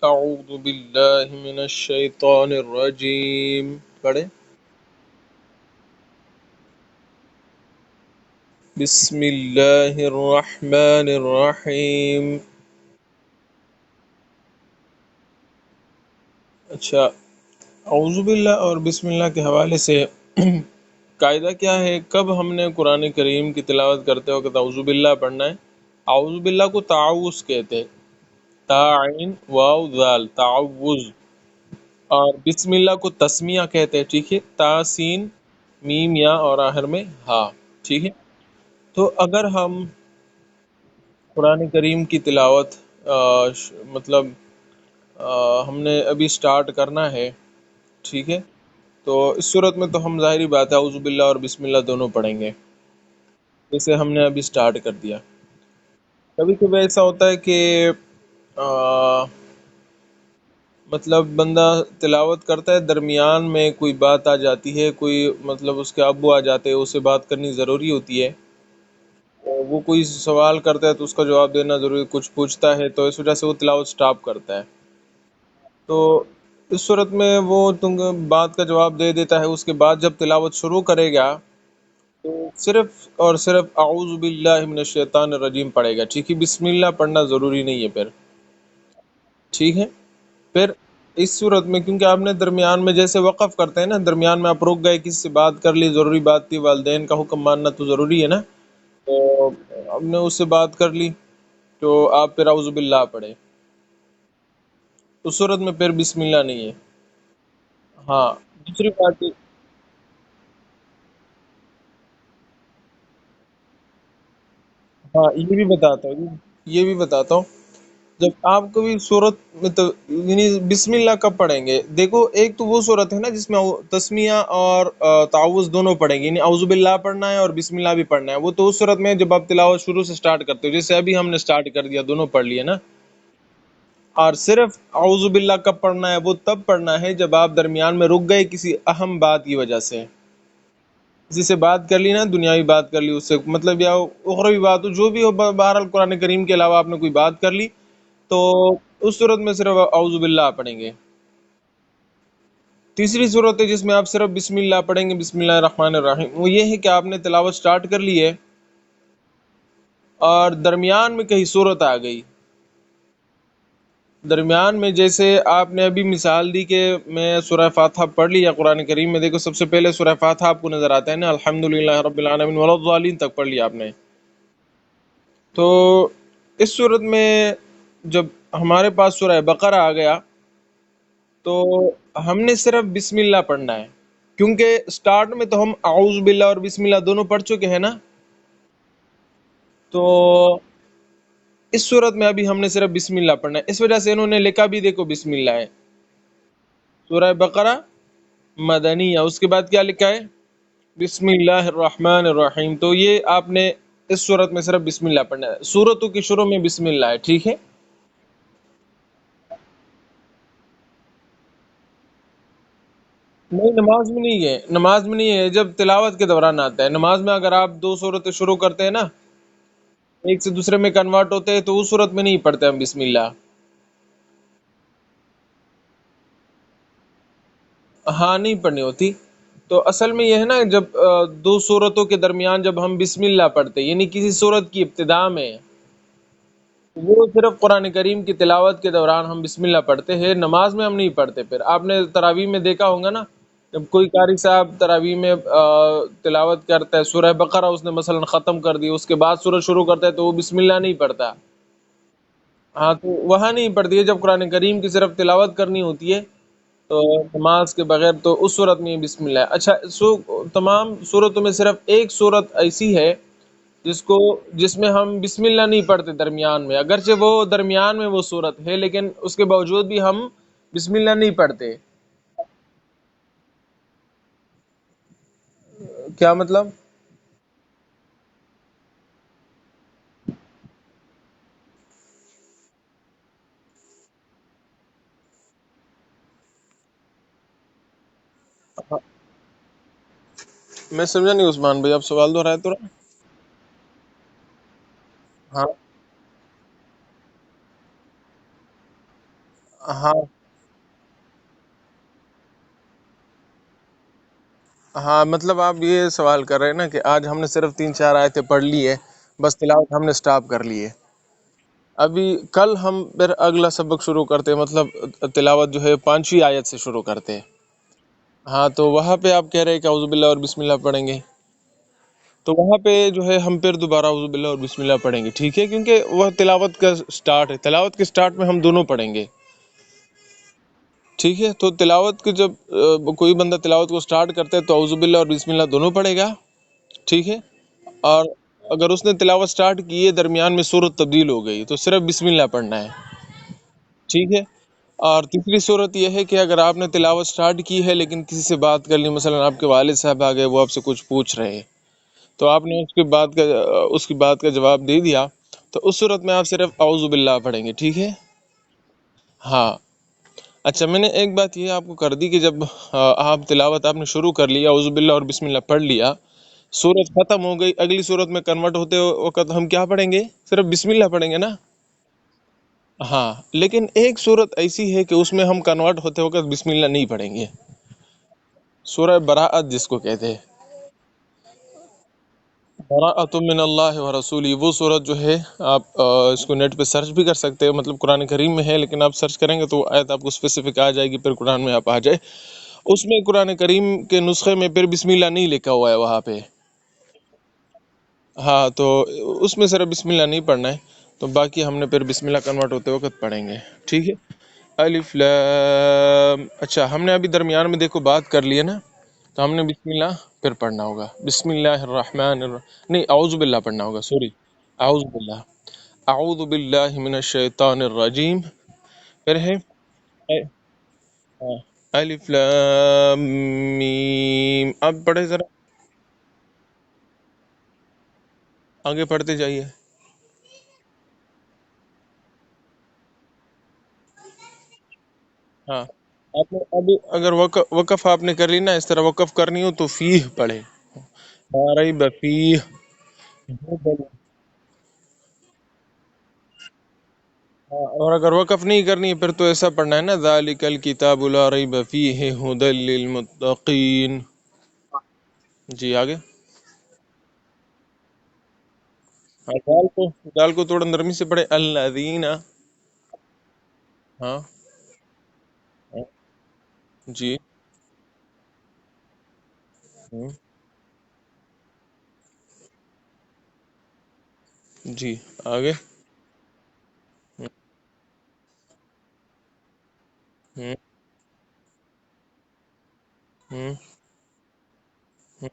اعوذ باللہ من الشیطان الرجیم پڑھیں۔ بسم اللہ الرحمن الرحیم۔ اچھا، اعوذ باللہ اور بسم اللہ کے حوالے سے قاعدہ کیا ہے؟ کب ہم نے قرآن کریم کی تلاوت کرتے وقت اعوذ باللہ پڑھنا ہے؟ اعوذ باللہ کو تعوذ کہتے ہیں، تا عین واو ذال، تعوذ۔ اور بسم اللہ کو تسمیہ کہتے ہیں، ٹھیک ہے، تا سین میم یا اور آخر میں ہا، ٹھیک ہے۔ تو اگر ہم قرآن کریم کی تلاوت مطلب ہم نے ابھی سٹارٹ کرنا ہے، ٹھیک ہے، تو اس صورت میں تو ہم ظاہری بات ہے اعوذ باللہ اور بسم اللہ دونوں پڑھیں گے، جیسے ہم نے ابھی سٹارٹ کر دیا۔ کبھی کبھی ایسا ہوتا ہے کہ آ، مطلب بندہ تلاوت کرتا ہے، درمیان میں کوئی بات آ جاتی ہے، کوئی مطلب اس کے ابو آ جاتے ہیں، اسے بات کرنی ضروری ہوتی ہے، وہ کوئی سوال کرتا ہے تو اس کا جواب دینا ضروری، کچھ پوچھتا ہے تو اس وجہ سے وہ تلاوت سٹاپ کرتا ہے۔ تو اس صورت میں وہ تم بات کا جواب دے دیتا ہے، اس کے بعد جب تلاوت شروع کرے گا تو صرف اور صرف اعوذ باللہ من الشیطان الرجیم پڑھے گا، ٹھیک ہے، بسم اللہ پڑھنا ضروری نہیں ہے پھر، ٹھیک ہے۔ پھر اس صورت میں کیونکہ آپ نے درمیان میں جیسے وقف کرتے ہیں نا، درمیان میں آپ رک گئے، کسی سے بات کر لی، ضروری بات تھی، والدین کا حکم ماننا تو ضروری ہے نا، تو ہم نے اس سے بات کر لی تو آپ پھر اعوذ باللہ پڑھے، اس صورت میں پھر بسم اللہ نہیں ہے۔ ہاں، دوسری بات ہاں یہ بھی بتاتا ہوں، جب آپ کبھی صورت میں یعنی بسم اللہ کب پڑھیں گے؟ دیکھو، ایک تو وہ صورت ہے نا جس میں تسمیہ اور تعوذ دونوں پڑھیں گے، یعنی اعوذ باللہ پڑھنا ہے اور بسم اللہ بھی پڑھنا ہے، وہ تو اس صورت میں جب آپ تلاوت شروع سے سٹارٹ کرتے ہو، جیسے ابھی ہم نے سٹارٹ کر دیا، دونوں پڑھ لیے نا۔ اور صرف اعوذ باللہ کب پڑھنا ہے؟ وہ تب پڑھنا ہے جب آپ درمیان میں رک گئے کسی اہم بات کی وجہ سے، کسی سے بات کر لی نا، دنیاوی بات کر لی اس سے، مطلب یا اخروی بات ہو، جو بھی ہو، بہرحال قرآن کریم کے علاوہ آپ نے کوئی بات کر لی تو اس صورت میں صرف اعوذ باللہ پڑھیں گے۔ تیسری صورت ہے جس میں آپ صرف بسم اللہ پڑھیں گے، بسم اللہ الرحمن الرحیم، وہ یہ ہے کہ آپ نے تلاوت سٹارٹ کر لی ہے اور درمیان میں کہیں صورت آ گئی، درمیان میں جیسے آپ نے ابھی مثال دی کہ میں سورہ فاتحہ پڑھ لی، یا قرآن کریم میں دیکھو سب سے پہلے سورہ فاتحہ آپ کو نظر آتا ہے نا، الحمدللہ رب العالمین ولا الضالین تک پڑھ لیا آپ نے، تو اس صورت میں جب ہمارے پاس سورہ بقرہ آ گیا تو ہم نے صرف بسم اللہ پڑھنا ہے، کیونکہ سٹارٹ میں تو ہم اعوذ باللہ اور بسم اللہ دونوں پڑھ چکے ہیں نا، تو اس صورت میں ابھی ہم نے صرف بسم اللہ پڑھنا ہے، اس وجہ سے انہوں نے لکھا بھی دیکھو بسم اللہ ہے، سورہ بقرہ مدنی ہے، اس کے بعد کیا لکھا ہے؟ بسم اللہ الرحمن الرحیم، تو یہ آپ نے اس صورت میں صرف بسم اللہ پڑھنا ہے، صورتوں کی شروع میں بسم اللہ ہے، ٹھیک ہے۔ نہیں، نماز میں نہیں ہے، نماز میں نہیں ہے، جب تلاوت کے دوران آتا ہے، نماز میں اگر آپ دو صورتیں شروع کرتے ہیں نا، ایک سے دوسرے میں کنورٹ ہوتے ہیں، تو اس صورت میں نہیں پڑھتے ہم بسم اللہ، ہاں نہیں پڑھنی ہوتی۔ تو اصل میں یہ ہے نا، جب دو صورتوں کے درمیان جب ہم بسم اللہ پڑھتے، یعنی کسی صورت کی ابتدا میں، وہ صرف قرآن کریم کی تلاوت کے دوران ہم بسم اللہ پڑھتے ہیں، نماز میں ہم نہیں پڑھتے۔ پھر آپ نے تراویح میں دیکھا ہوگا نا، جب کوئی قاری صاحب تراویح میں تلاوت کرتا ہے سورہ بقرہ، اس نے مثلا ختم کر دی، اس کے بعد سورہ شروع کرتا ہے تو وہ بسم اللہ نہیں پڑھتا، ہاں، تو وہاں نہیں پڑھتی ہے، جب قرآن کریم کی صرف تلاوت کرنی ہوتی ہے تو نماز کے بغیر، تو اس صورت میں بسم اللہ ہے۔ اچھا، تمام صورتوں میں صرف ایک صورت ایسی ہے جس میں ہم بسم اللہ نہیں پڑھتے درمیان میں، اگرچہ وہ درمیان میں وہ صورت ہے لیکن اس کے باوجود بھی ہم بسم اللہ نہیں پڑھتے۔ کیا مطلب؟ میں سمجھا نہیں عثمان بھائی، آپ سوال دہرائے تو رہا۔ ہاں ہاں ہاں، مطلب آپ یہ سوال کر رہے ہیں نا کہ آج ہم نے صرف 3 4 آیتیں پڑھ لی ہے، بس تلاوت ہم نے سٹاپ کر لی ہے. ابھی کل ہم پھر اگلا سبق شروع کرتے ہیں، مطلب تلاوت جو ہے 5ویں آیت سے شروع کرتے ہیں. ہاں، تو وہاں پہ آپ کہہ رہے ہیں کہ اعوذ باللہ اور بسم اللہ پڑھیں گے، تو وہاں پہ جو ہے ہم پھر دوبارہ اعوذ باللہ اور بسم اللہ پڑھیں گے، ٹھیک ہے، کیونکہ وہ تلاوت کا سٹارٹ ہے، تلاوت کے سٹارٹ میں ہم دونوں پڑھیں گے. ٹھیک ہے، تو تلاوت کے جب کوئی بندہ تلاوت کو سٹارٹ کرتا ہے تو اعوذ باللہ اور بسم اللہ دونوں پڑھے گا. ٹھیک ہے، اور اگر اس نے تلاوت سٹارٹ کی ہے، درمیان میں صورت تبدیل ہو گئی، تو صرف بسم اللہ پڑھنا ہے. ٹھیک ہے. اور تیسری صورت یہ ہے کہ اگر آپ نے تلاوت سٹارٹ کی ہے لیکن کسی سے بات کر لی، مثلا آپ کے والد صاحب آ گئے، وہ آپ سے کچھ پوچھ رہے ہیں، تو آپ نے اس کی بات کا جواب دے دیا، تو اس صورت میں آپ صرف اعوذ باللہ پڑھیں گے. ٹھیک ہے. ہاں. اچھا، میں نے ایک بات یہ آپ کو کر دی کہ جب آپ تلاوت آپ نے شروع کر لیا، اعوذ باللہ اور بسم اللہ پڑھ لیا، سورت ختم ہو گئی، اگلی سورت میں کنورٹ ہوتے وقت ہم کیا پڑھیں گے؟ صرف بسم اللہ پڑھیں گے نا. ہاں، لیکن ایک سورت ایسی ہے کہ اس میں ہم کنورٹ ہوتے وقت بسم اللہ نہیں پڑھیں گے. سورہ براءت جس کو کہتے ہیں، براءۃ من اللہ و رسولی، وہ سورت جو ہے آپ اس کو نیٹ پہ سرچ بھی کر سکتے ہیں، مطلب قرآن کریم میں ہے، لیکن آپ سرچ کریں گے تو آیت آپ کو اسپیسیفک آ جائے گی، پھر قرآن میں آپ آ جائے. اس میں قرآن کریم کے نسخے میں پھر بسم اللہ نہیں لکھا ہوا ہے وہاں پہ. ہاں، تو اس میں صرف بسم اللہ نہیں پڑھنا ہے، تو باقی ہم نے پھر بسم اللہ کنورٹ ہوتے وقت پڑھیں گے. ٹھیک ہے. الف لام. اچھا، ہم نے ابھی درمیان میں دیکھو بات کر لی ہے نا، تو ہم نے بسم اللہ پھر پڑھنا ہوگا. بسم اللہ الرحمن نہیں، اعوذ باللہ پڑھنا ہوگا، سوری، اعوذ باللہ. اعوذ باللہ من الشیطان الرجیم. پھر ہے ہاں، الف لام میم. اب پڑھے ذرا، آگے پڑھتے جائیے. ہاں، آپ نے ابھی اگر وقف آپ نے کر لی نا، اس طرح وقف کرنی ہو تو فیہ پڑھے، لا ریب فیہ. ہاں، اور اگر وقف نہیں کرنی ہے پھر تو ایسا پڑھنا ہے نا، ذالک الکتاب لا ریب فیہ ھدی للمتقین. جی آگے. ہاں، دال کو تھوڑا نرمی سے پڑھے، الذین. ہاں. ہاں، جی. ہوں، جی آگے. ہوں، ہوں، ہوں، ہوں.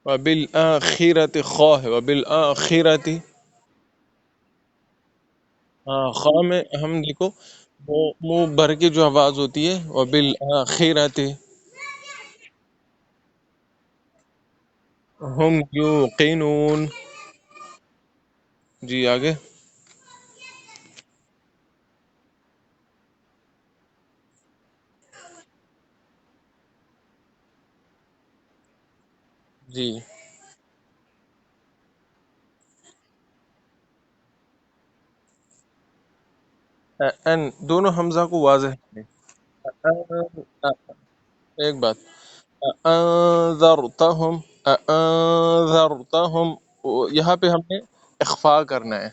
وبالآخرۃ خواہ وبالآخرۃ. ہاں، خواہ میں ہم دیکھو منہ بھر کے جو آواز ہوتی ہے، وبالآخرۃ ہم یوقنون. جی آگے. جی. ان دونوں حمزہ کو واضح ہے. ایک بات، انذرتہم، انذرتہم، یہاں پہ ہم نے اخفا کرنا ہے.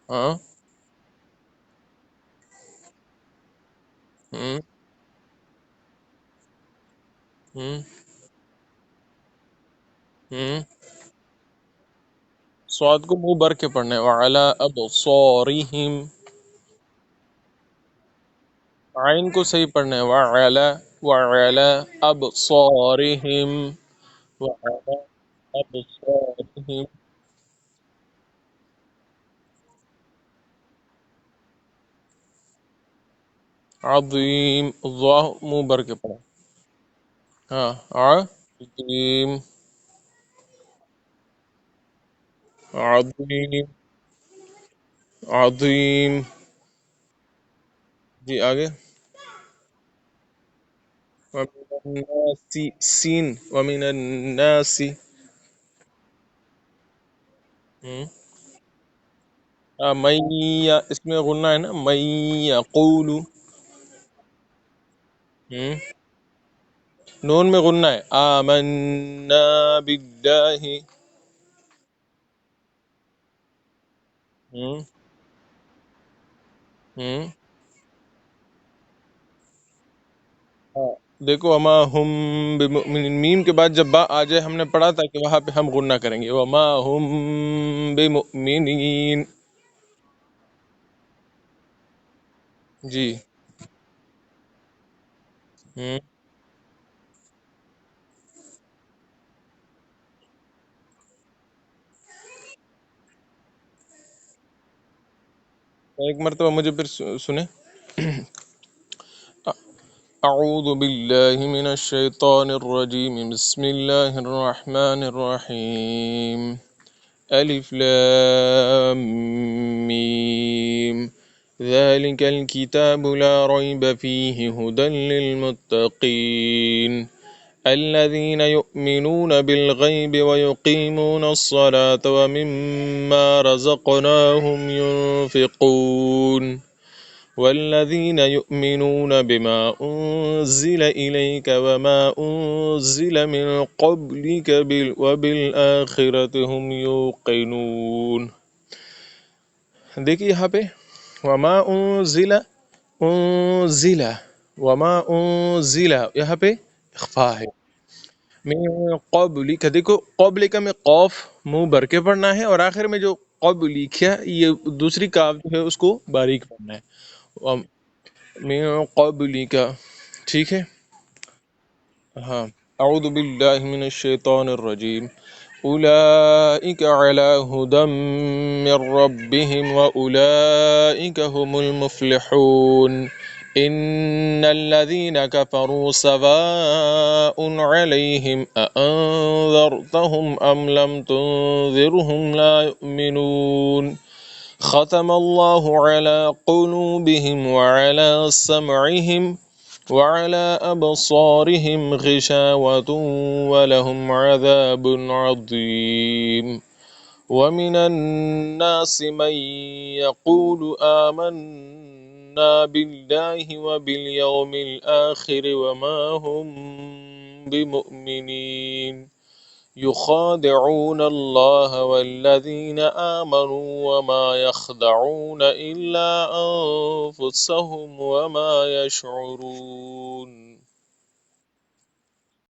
ہاں. ہوں، ہوں، ہوں. سواد کو منہ بھر کے پڑھنا ہے، وعلی ابصارہم. عین کو صحیح پڑھنا ہے، وعلی، وعلی ابصارہم، وعلی ابصارہم. عظیم، اللہ منہ بھر کے پڑھا. ہاں. عظیم، عظیم، عظیم. جی آگے. ومن الناس، سین، ومن الناس. ہوں میں، اس میں غنہ ہے نا، میں یقول. ہوں نون میں غنہ ہے. آمنا باللہ. ہوں ہوں دیکھو وما ہم بمؤمنین، میم کے بعد جب با آ جائے، ہم نے پڑھا تھا کہ وہاں پہ ہم غنہ کریں گے. وما ہم بمؤمنین. جی. ہوں ایک مرتبہ مجھے پھر سنیں. اعوذ باللہ من الشیطان الرجیم، بسم اللہ الرحمن الرحیم. الف لام میم ذلك الكتاب لا ريب فيه هدى للمتقين الذين يؤمنون بالغيب ويقيمون الصلاة ومما رزقناهم ينفقون والذين يؤمنون بما أنزل إليك وما أنزل من قبلك وبالآخرة هم يوقنون. دیکھیے یہاں پہ وما أنزل، انزل، وما انزل، یہاں پہ اخفا ہے. من قبل کا، دیکھو قبل کا میں قوف منہ بھر کے پڑھنا ہے، اور آخر میں جو قبل کیا یہ دوسری کاف جو ہے اس کو باریک پڑھنا ہے. من قبل کا، ٹھیک ہے. ہاں. اعوذ باللہ من الشیطان الرجیم. اولئک علی ہدی من ربهم واولئک هم المفلحون. ان الذين كفروا سواء عليهم أأنذرتهم ام لم تنذرهم لا يؤمنون. ختم الله على قلوبهم وعلى سمعهم وعلى أبصارهم غشاوة ولهم عذاب عظيم. ومن الناس من يقول آمنا بالله وباليوم الآخر وما هم بمؤمنين يخادعون الله والذين آمنوا وما يخدعون إلا أنفسهم وما يشعرون.